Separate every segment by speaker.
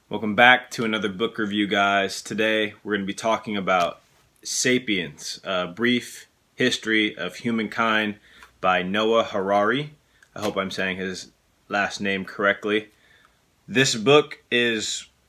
Speaker 1: Welcome back to another book review, guys. Today we're going to be talking about Sapiens, a brief history of humankind by Noah Harari. I hope I'm saying his last name correctly. This book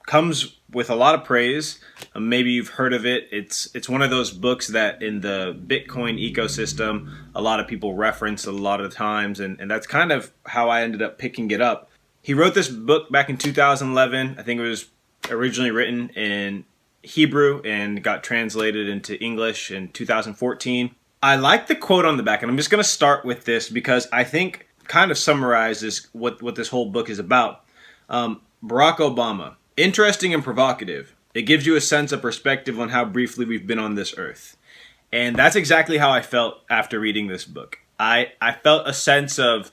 Speaker 1: comes with a lot of praise. Maybe you've heard of it. It's one of those books that in the Bitcoin ecosystem, a lot of people reference a lot of times, and that's kind of how I ended up picking it up. He wrote this book back in 2011. I think it was originally written in Hebrew and got translated into English in 2014. I like the quote on the back, and I'm just going to start with this because I think kind of summarizes what this whole book is about. Barack Obama, interesting and provocative. It gives you a sense of perspective on how briefly we've been on this earth. And that's exactly how I felt after reading this book. I felt a sense of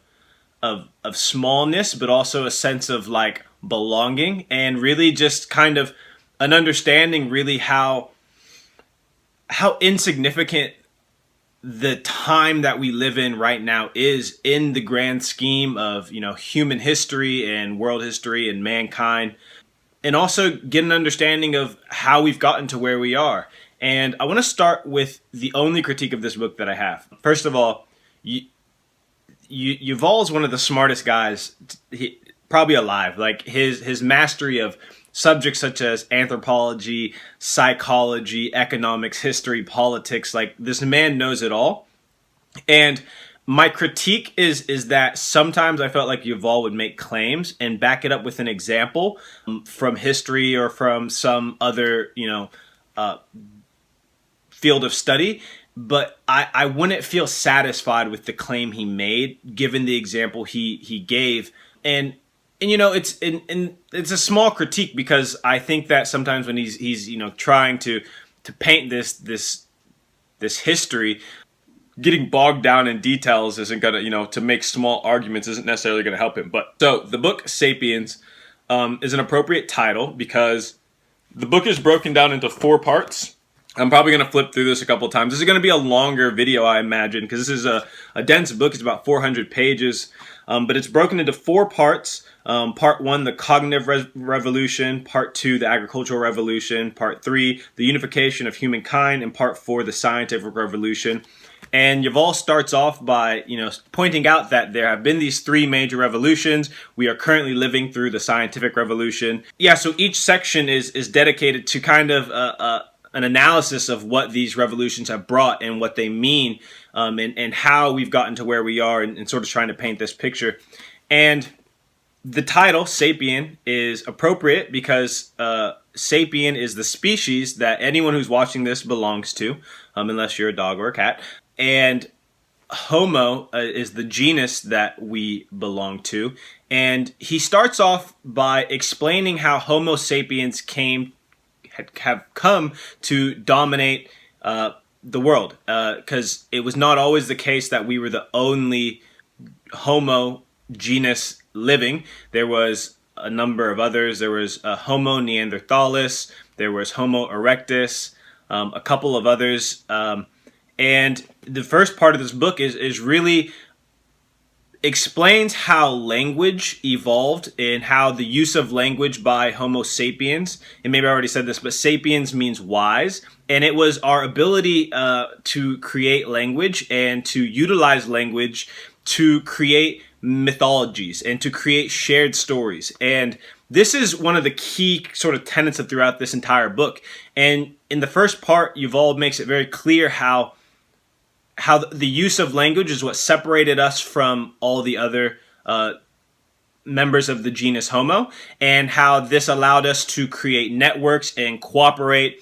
Speaker 1: smallness, but also a sense of like belonging, and really just kind of an understanding really how insignificant the time that we live in right now is in the grand scheme of, human history and world history and mankind, and also get an understanding of how we've gotten to where we are. And I want to start with the only critique of this book that I have. First of all, Yuval is one of the smartest guys probably alive. Like his mastery of subjects such as anthropology, psychology, economics, history, politics, like this man knows it all. And my critique is that sometimes I felt like Yuval would make claims and back it up with an example from history or from some other, field of study. But I wouldn't feel satisfied with the claim he made, given the example he gave, and it's a small critique because I think that sometimes when he's trying to paint this history, getting bogged down in details isn't gonna to make small arguments isn't necessarily gonna help him. But so the book Sapiens is an appropriate title because the book is broken down into 4 parts. I'm probably going to flip through this a couple times. This is going to be a longer video, I imagine, because this is a dense book. It's about 400 pages, but it's broken into 4 parts. Part 1, the cognitive revolution. Part 2, the agricultural revolution. Part 3, the unification of humankind. And Part 4, the scientific revolution. And Yuval starts off by, pointing out that there have been these 3 major revolutions. We are currently living through the scientific revolution. Yeah, so each section is dedicated to kind of an analysis of what these revolutions have brought and what they mean, and how we've gotten to where we are, and sort of trying to paint this picture. And the title, Sapien, is appropriate because Sapien is the species that anyone who's watching this belongs to, unless you're a dog or a cat. And Homo is the genus that we belong to. And he starts off by explaining how Homo sapiens have come to dominate the world, because it was not always the case that we were the only Homo genus living. There was a number of others. There was Homo neanderthalis, there was Homo erectus, a couple of others, and the first part of this book is really explains how language evolved and how the use of language by Homo sapiens, and maybe I already said this, but sapiens means wise, and it was our ability to create language and to utilize language to create mythologies and to create shared stories. And this is one of the key sort of tenets of throughout this entire book. And in the first part, Yuval makes it very clear how the use of language is what separated us from all the other members of the genus Homo, and how this allowed us to create networks and cooperate.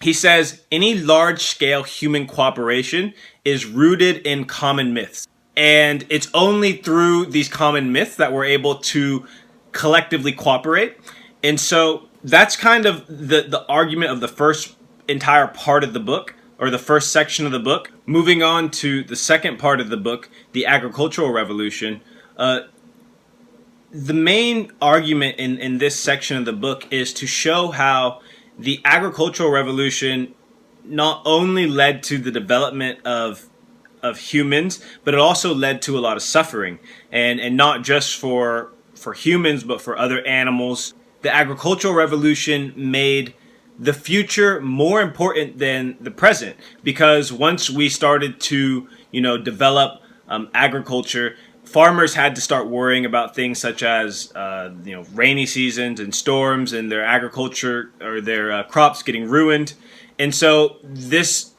Speaker 1: He says any large-scale human cooperation is rooted in common myths. And it's only through these common myths that we're able to collectively cooperate. And so that's kind of the argument of the first entire part of the book, or the first section of the book. Moving on to the second part of the book, the agricultural revolution. The main argument in this section of the book is to show how the agricultural revolution not only led to the development of humans, but it also led to a lot of suffering, and not just for humans, but for other animals. the agricultural revolution made the future more important than the present, because once we started to, develop agriculture, farmers had to start worrying about things such as, rainy seasons and storms and their agriculture or their crops getting ruined. And so this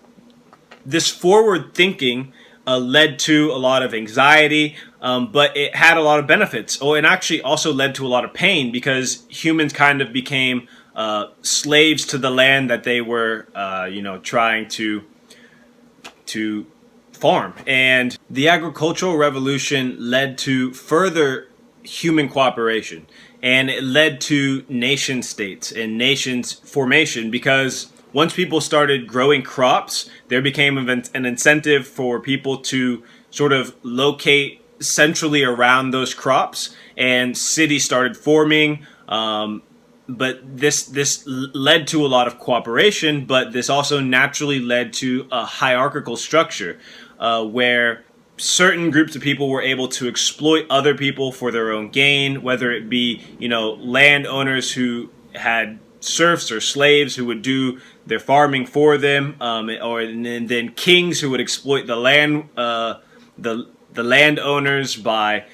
Speaker 1: forward thinking led to a lot of anxiety, but it had a lot of benefits. Oh, and actually also led to a lot of pain, because humans kind of became slaves to the land that they were, trying to farm. And the agricultural revolution led to further human cooperation, and it led to nation states and nations formation, because once people started growing crops, there became an incentive for people to sort of locate centrally around those crops, and cities started forming. But this led to a lot of cooperation, but this also naturally led to a hierarchical structure where certain groups of people were able to exploit other people for their own gain, whether it be, landowners who had serfs or slaves who would do their farming for them, and then kings who would exploit the landowners by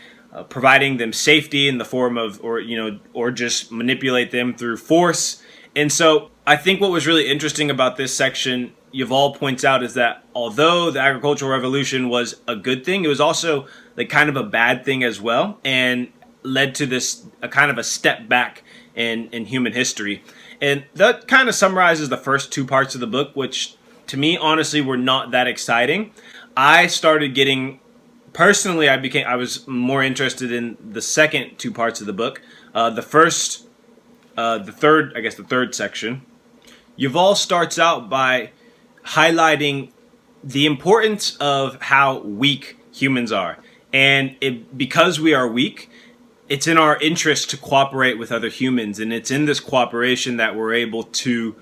Speaker 1: providing them safety in the form of, or just manipulate them through force. And so I think what was really interesting about this section, Yuval points out, is that although the agricultural revolution was a good thing, it was also like kind of a bad thing as well, and led to this a kind of a step back in human history. And that kind of summarizes the first two parts of the book, which to me honestly were not that exciting. I started getting personally, I was more interested in the second two parts of the book. The third section. Yuval starts out by highlighting the importance of how weak humans are. And because we are weak, it's in our interest to cooperate with other humans. And it's in this cooperation that we're able to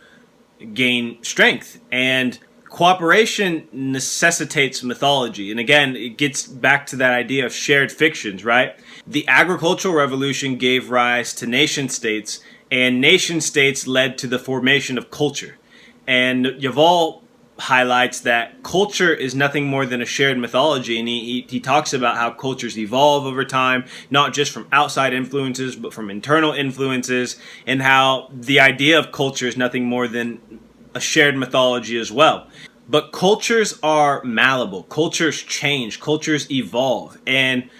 Speaker 1: gain strength. And cooperation necessitates mythology. And again, it gets back to that idea of shared fictions, right? The agricultural revolution gave rise to nation states, and nation states led to the formation of culture. And Yuval highlights that culture is nothing more than a shared mythology, and he talks about how cultures evolve over time, not just from outside influences, but from internal influences, and how the idea of culture is nothing more than a shared mythology as well. But cultures are malleable. Cultures change. Cultures evolve. And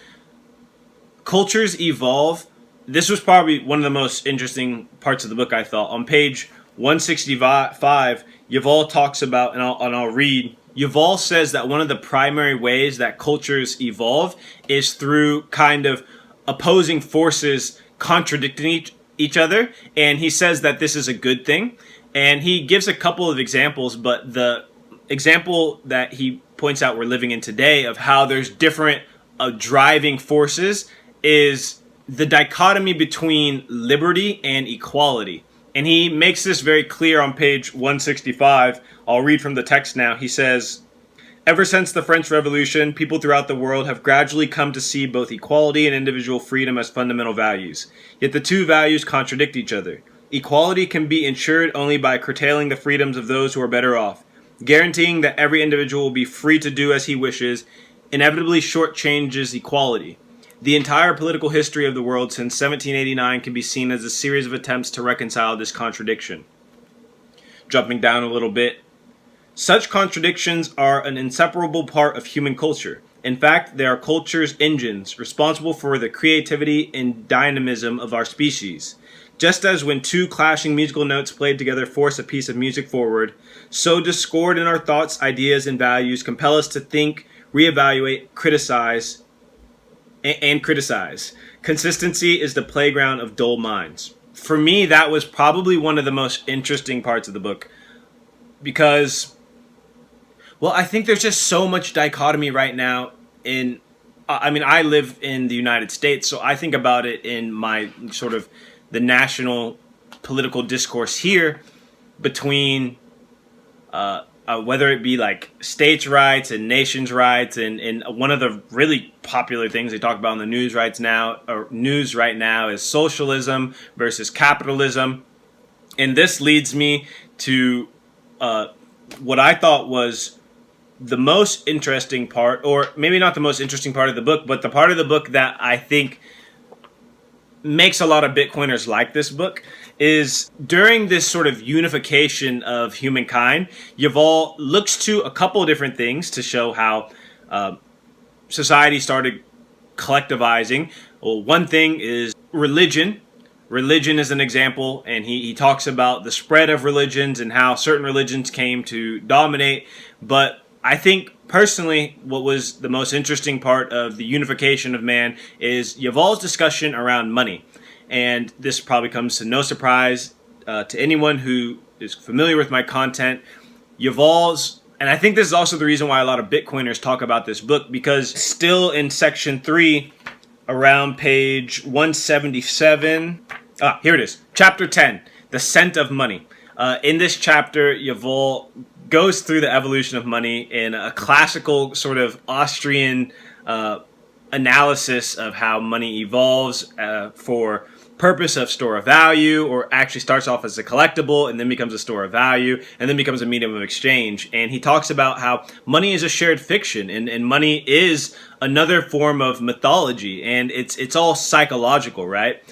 Speaker 1: cultures evolve. This was probably one of the most interesting parts of the book, I thought. On page 165, Yuval talks about, and I'll read, Yuval says that one of the primary ways that cultures evolve is through kind of opposing forces contradicting each other. And he says that this is a good thing. And he gives a couple of examples, but the example that he points out we're living in today of how there's different driving forces is the dichotomy between liberty and equality. And he makes this very clear on page 165. I'll read from the text now. He says, "Ever since the French Revolution, people throughout the world have gradually come to see both equality and individual freedom as fundamental values. Yet the two values contradict each other. Equality can be ensured only by curtailing the freedoms of those who are better off. Guaranteeing that every individual will be free to do as he wishes inevitably shortchanges equality. The entire political history of the world since 1789 can be seen as a series of attempts to reconcile this contradiction." Jumping down a little bit. "Such contradictions are an inseparable part of human culture. In fact, they are culture's engines, responsible for the creativity and dynamism of our species. Just as when two clashing musical notes played together force a piece of music forward, so discord in our thoughts, ideas, and values compel us to think, reevaluate, criticize, and criticize. Consistency is the playground of dull minds." For me, that was probably one of the most interesting parts of the book, because, well, I think there's just so much dichotomy right now I live in the United States, so I think about it in my sort of the national political discourse here between whether it be like states' rights and nations' rights, and one of the really popular things they talk about in the news right now is socialism versus capitalism. And this leads me to what I thought was the most interesting part, or maybe not the most interesting part of the book, but the part of the book that I think makes a lot of Bitcoiners like this book, is during this sort of unification of humankind, Yuval looks to a couple of different things to show how society started collectivizing. Well, one thing is religion. Religion is an example, and he talks about the spread of religions and how certain religions came to dominate. But I think personally, what was the most interesting part of the unification of man is Yuval's discussion around money. And this probably comes to no surprise to anyone who is familiar with my content. Yuval's, and I think this is also the reason why a lot of Bitcoiners talk about this book, because still in section 3, around page 177, here it is, chapter 10, the scent of money. In this chapter, Yuval goes through the evolution of money in a classical sort of Austrian analysis of how money evolves for purpose of store of value, or actually starts off as a collectible and then becomes a store of value and then becomes a medium of exchange. And he talks about how money is a shared fiction, and money is another form of mythology, and it's all psychological, right?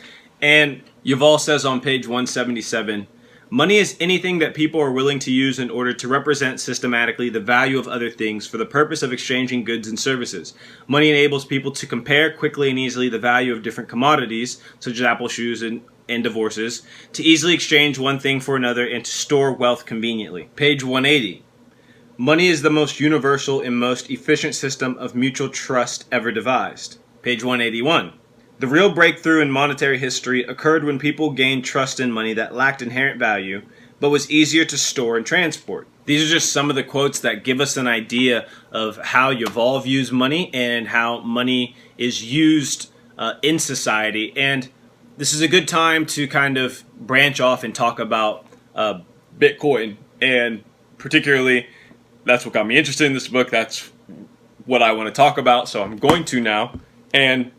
Speaker 1: And Yuval says on page 177, money is anything that people are willing to use in order to represent systematically the value of other things for the purpose of exchanging goods and services. Money enables people to compare quickly and easily the value of different commodities, such as apple shoes and divorces, to easily exchange one thing for another, and to store wealth conveniently. Page 180. Money is the most universal and most efficient system of mutual trust ever devised. Page 181. The real breakthrough in monetary history occurred when people gained trust in money that lacked inherent value, but was easier to store and transport. These are just some of the quotes that give us an idea of how Yuval views money and how money is used in society. And this is a good time to kind of branch off and talk about Bitcoin. And particularly, that's what got me interested in this book. That's what I want to talk about, so I'm going to now. And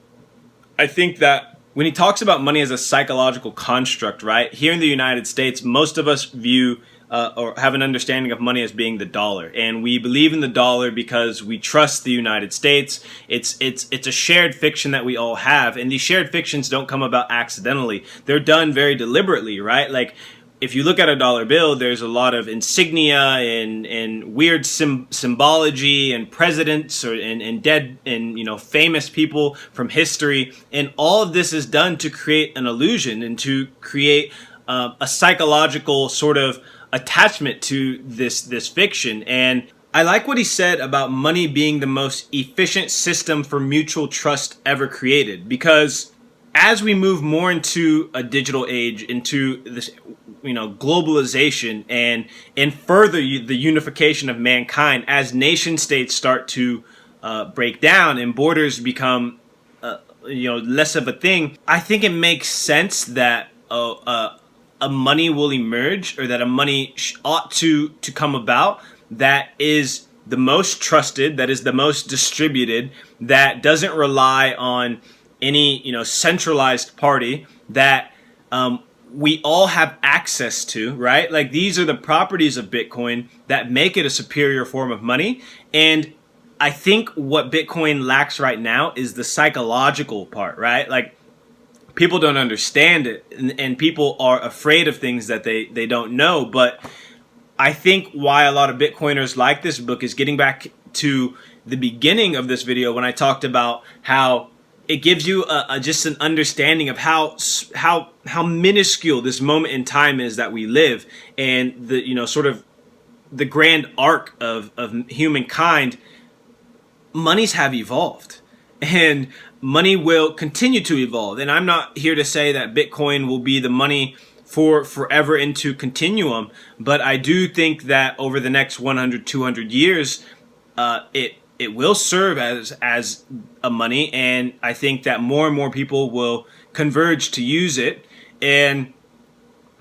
Speaker 1: I think that when he talks about money as a psychological construct, right, here in the United States, most of us view or have an understanding of money as being the dollar. And we believe in the dollar because we trust the United States. It's a shared fiction that we all have. And these shared fictions don't come about accidentally. They're done very deliberately, right? Like, if you look at a dollar bill, there's a lot of insignia and weird symbology and presidents and dead and famous people from history, and all of this is done to create an illusion and to create a psychological sort of attachment to this fiction. And I like what he said about money being the most efficient system for mutual trust ever created, because as we move more into a digital age, into this globalization and further the unification of mankind, as nation states start to break down and borders become less of a thing, I think it makes sense that a money will emerge, or that a money ought to come about that is the most trusted, that is the most distributed, that doesn't rely on any centralized party, that we all have access to, right? Like, these are the properties of Bitcoin that make it a superior form of money. And I think what Bitcoin lacks right now is the psychological part, right? Like, people don't understand it, and people are afraid of things that they don't know. But I think why a lot of Bitcoiners like this book is getting back to the beginning of this video when I talked about how it gives you just an understanding of how minuscule this moment in time is that we live, and the sort of the grand arc of humankind. Monies have evolved, and money will continue to evolve. And I'm not here to say that Bitcoin will be the money for forever into continuum, but I do think that over the next 100, 200 years, it will serve as a money, and I think that more and more people will converge to use it. And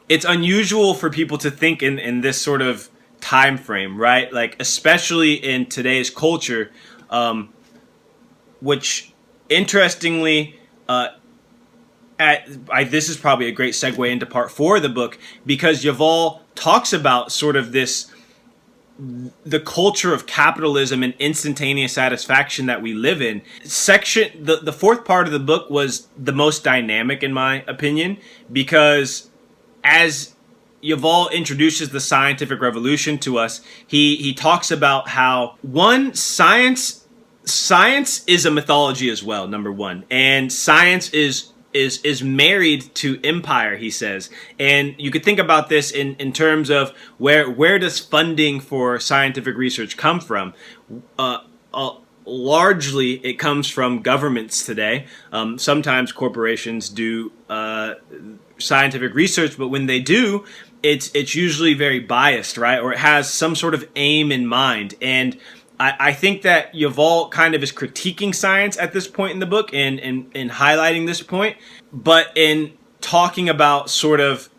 Speaker 1: it's unusual for people to think in this sort of time frame, right? Like, especially in today's culture, which interestingly, this is probably a great segue into part 4 of the book, because Yuval talks about sort of the culture of capitalism and instantaneous satisfaction that we live in. The fourth part of the book was the most dynamic, in my opinion, because as Yuval introduces the scientific revolution to us, he talks about how, one, science is a mythology as well, number one, and science is married to empire, he says. And you could think about this in terms of where does funding for scientific research come from? Largely, it comes from governments today. Sometimes corporations do scientific research, but when they do, it's usually very biased, right? Or it has some sort of aim in mind. And I think that Yuval kind of is critiquing science at this point in the book and highlighting this point, but in talking about sort of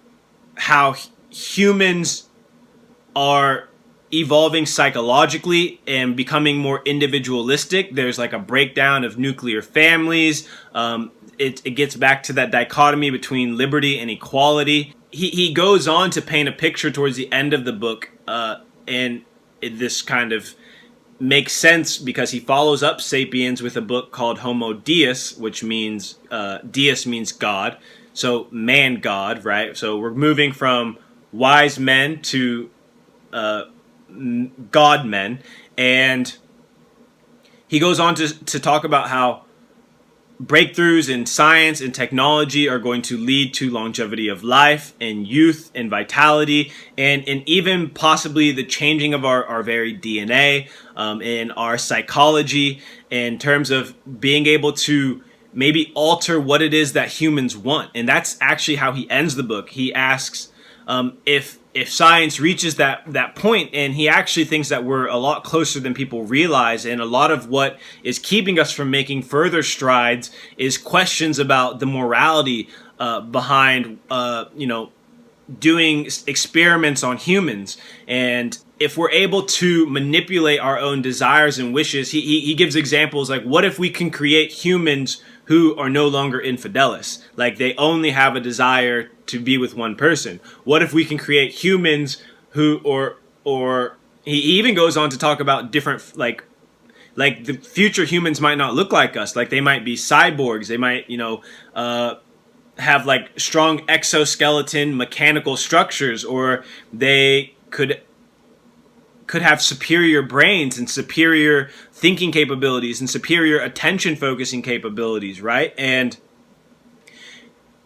Speaker 1: how humans are evolving psychologically and becoming more individualistic. There's like a breakdown of nuclear families. It gets back to that dichotomy between liberty and equality. He goes on to paint a picture towards the end of the book, and this kind of makes sense because he follows up Sapiens with a book called Homo Deus, which means Deus means God, so man God, right? So we're moving from wise men to God men, and he goes on to talk about how breakthroughs in science and technology are going to lead to longevity of life and youth and vitality, and even possibly the changing of our very DNA and our psychology in terms of being able to maybe alter what it is that humans want. And that's actually how he ends the book. He asks if science reaches that point, and he actually thinks that we're a lot closer than people realize, and a lot of what is keeping us from making further strides is questions about the morality behind doing experiments on humans. And if we're able to manipulate our own desires and wishes, he gives examples like, what if we can create humans who are no longer infidelists? Like, they only have a desire to be with one person. What if we can create humans who, or he even goes on to talk about different, like the future humans might not look like us. Like, they might be cyborgs. They might, have like strong exoskeleton mechanical structures, or they could have superior brains and superior thinking capabilities and superior attention focusing capabilities, right? And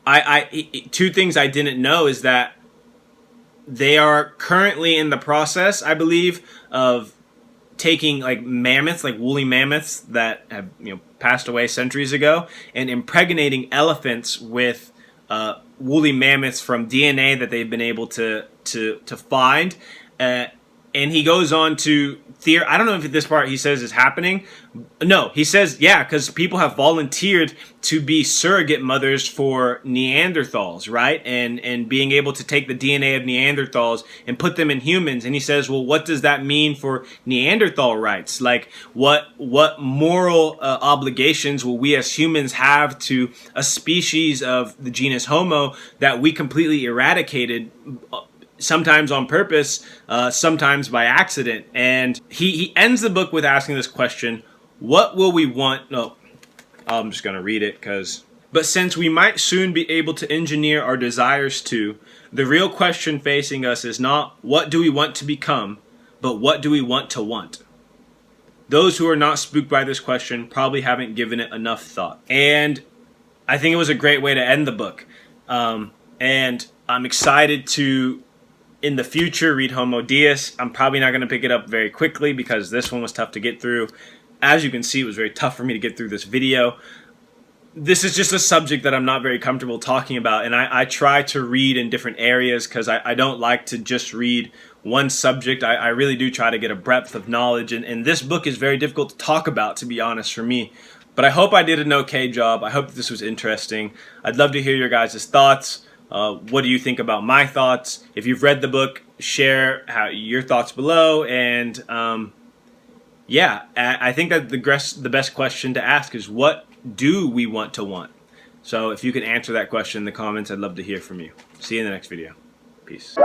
Speaker 1: I two things I didn't know is that they are currently in the process, I believe, of taking like mammoths, like woolly mammoths that have passed away centuries ago, and impregnating elephants with woolly mammoths from DNA that they've been able to find. And he goes on to I don't know if this part he says is happening. No, he says, yeah, because people have volunteered to be surrogate mothers for Neanderthals, right? And being able to take the DNA of Neanderthals and put them in humans. And he says, well, what does that mean for Neanderthal rights? Like, what moral obligations will we as humans have to a species of the genus Homo that we completely eradicated, sometimes on purpose, sometimes by accident? And he ends the book with asking this question: what will we want? No, I'm just going to read it but since we might soon be able to engineer our desires too, the real question facing us is not what do we want to become, but what do we want to want? Those who are not spooked by this question probably haven't given it enough thought. And I think it was a great way to end the book. And I'm excited to, in the future, read Homo Deus. I'm probably not going to pick it up very quickly because this one was tough to get through. As you can see, it was very tough for me to get through this video. This is just a subject that I'm not very comfortable talking about, and I try to read in different areas because I don't like to just read one subject. I really do try to get a breadth of knowledge, and this book is very difficult to talk about, to be honest, for me. But I hope I did an okay job. I hope that this was interesting. I'd love to hear your guys' thoughts. What do you think about my thoughts? If you've read the book, share your thoughts below. And yeah, I think that the best question to ask is, what do we want to want? So if you can answer that question in the comments, I'd love to hear from you. See you in the next video. Peace.